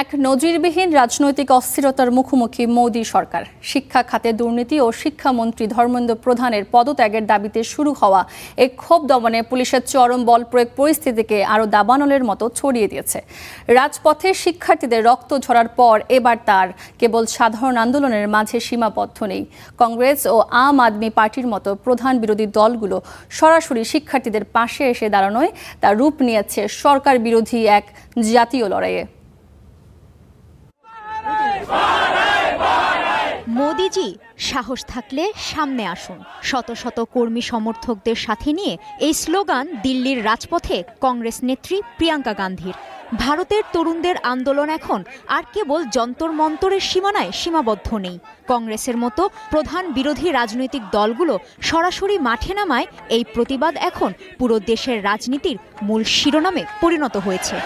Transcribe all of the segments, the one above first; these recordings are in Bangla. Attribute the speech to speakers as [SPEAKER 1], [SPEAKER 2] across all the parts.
[SPEAKER 1] এক নজিরবিহীন রাজনৈতিক অস্থিরতার মুখোমুখি মোদি সরকার। শিক্ষা খাতে দুর্নীতি ও শিক্ষামন্ত্রী ধর্মেন্দ্র প্রধানের পদত্যাগের দাবিতে শুরু হওয়া এই ক্ষোভ দমনে পুলিশের চরম বল প্রয়োগ পরিস্থিতিকে আরও দাবানলের মতো ছড়িয়ে দিয়েছে। রাজপথে শিক্ষার্থীদের রক্ত ঝরার পর এবার তার কেবল সাধারণ আন্দোলনের মাঝে সীমাবদ্ধ নেই। কংগ্রেস ও আম আদমি পার্টির মতো প্রধান বিরোধী দলগুলো সরাসরি শিক্ষার্থীদের পাশে এসে দাঁড়ানোয় তার রূপ নিয়েছে সরকার বিরোধী এক জাতীয় লড়াইয়ে।
[SPEAKER 2] মোদিজি, সাহস থাকলে সামনে আসুন। শত শত কর্মী সমর্থকদের সাথে নিয়ে এই স্লোগান দিল্লির রাজপথে কংগ্রেস নেত্রী প্রিয়াঙ্কা গান্ধীর। ভারতের তরুণদের আন্দোলন এখন আর কেবল যন্তর মন্তরের সীমানায় সীমাবদ্ধ নেই। কংগ্রেসের মতো প্রধান বিরোধী রাজনৈতিক দলগুলো সরাসরি মাঠে নামায় এই প্রতিবাদ এখন পুরো দেশের রাজনীতির মূল শিরোনামে পরিণত হয়েছে।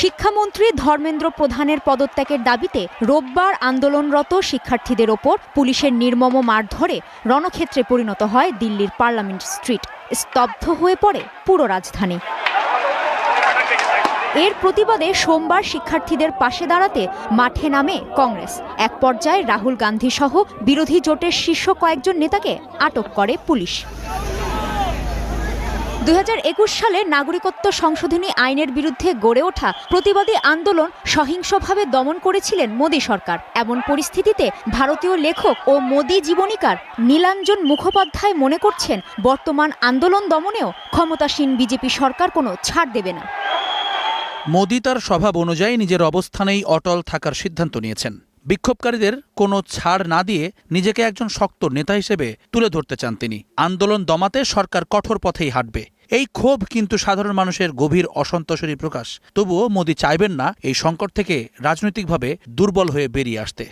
[SPEAKER 2] শিক্ষামন্ত্রী ধর্মেন্দ্র প্রধানের পদত্যাগের দাবিতে রোববার আন্দোলনরত শিক্ষার্থীদের ওপর পুলিশের নির্মম মারধরে রণক্ষেত্রে পরিণত হয় দিল্লির পার্লামেন্ট স্ট্রিট। স্তব্ধ হয়ে পড়ে পুরো রাজধানী। এর প্রতিবাদে সোমবার শিক্ষার্থীদের পাশে দাঁড়াতে মাঠে নামে কংগ্রেস। এক পর্যায়ে রাহুল গান্ধী সহ বিরোধী জোটের শীর্ষ কয়েকজন নেতাকে আটক করে পুলিশ। 2021 সালে নাগরিকত্ব সংশোধনী আইনের বিরুদ্ধে গড়ে ওঠা প্রতিবাদী আন্দোলন সহিংসভাবে দমন করেছিলেন মোদি সরকার। এমন পরিস্থিতিতে ভারতীয় লেখক ও মোদি জীবনীকার নীলাঞ্জন মুখোপাধ্যায় মনে করছেন, বর্তমান আন্দোলন দমনেও ক্ষমতাসীন বিজেপি সরকার কোনো ছাড় দেবে না।
[SPEAKER 3] মোদি তার স্বভাব অনুযায়ী নিজের অবস্থানেই অটল থাকার সিদ্ধান্ত নিয়েছেন। বিক্ষোভকারীদের কোনো ছাড় না দিয়ে নিজেকে একজন শক্ত নেতা হিসেবে তুলে ধরতে চান তিনি। আন্দোলন দমাতে সরকার কঠোর পথেই হাঁটবে। এই ক্ষোভ কিন্তু সাধারণ মানুষের গভীর অসন্তোষেরই প্রকাশ। তবুও মোদি চাইবেন না এই সংকট থেকে রাজনৈতিকভাবে দুর্বল হয়ে বেরিয়ে আসতে।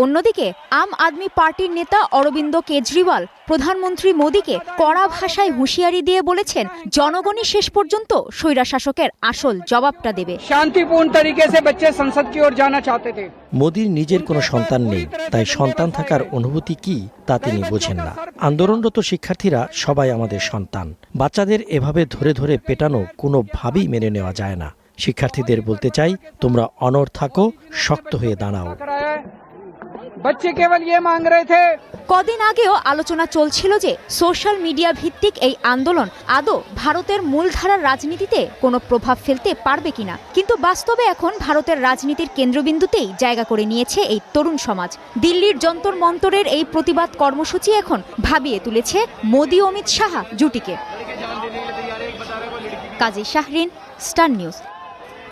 [SPEAKER 2] অন্যদিকে আম আদমি পার্টির নেতা অরবিন্দ কেজরিওয়াল প্রধানমন্ত্রী মোদিকে কড়া ভাষায় হুঁশিয়ারি দিয়ে বলেছেন, জনগণই শেষ পর্যন্ত স্বৈরাশাসকের আসল জবাবটা দেবে।
[SPEAKER 4] শান্তিপূর্ণ তরিকে সে বাচ্চা সংসদ কি ওর জানা চাহতে থে।
[SPEAKER 5] মোদির নিজের কোনো সন্তান নেই, তাই সন্তান থাকার অনুভূতি কি তা তিনি বোঝেন না। আন্দোলনরত শিক্ষার্থীরা সবাই আমাদের সন্তান। বাচ্চাদের এভাবে ধরে ধরে পেটানো কোনোভাবেই মেনে নেওয়া যায় না। শিক্ষার্থীদের বলতে চাই, তোমরা অনড় থাকো, শক্ত হয়ে দাঁড়াও।
[SPEAKER 2] কদিন আগেও আলোচনা চলছিল যে সোশ্যাল মিডিয়া ভিত্তিক এই আন্দোলন আদৌ ভারতের মূলধারার রাজনীতিতে কোনো প্রভাব ফেলতে পারবে কিনা। কিন্তু বাস্তবে এখন ভারতের রাজনীতির কেন্দ্রবিন্দুতেই জায়গা করে নিয়েছে এই তরুণ সমাজ। দিল্লির যন্তর মন্তরের এই প্রতিবাদ কর্মসূচি এখন ভাবিয়ে তুলেছে মোদি অমিত শাহ জুটিকে। কাজী শাহরিন, স্টার নিউজ।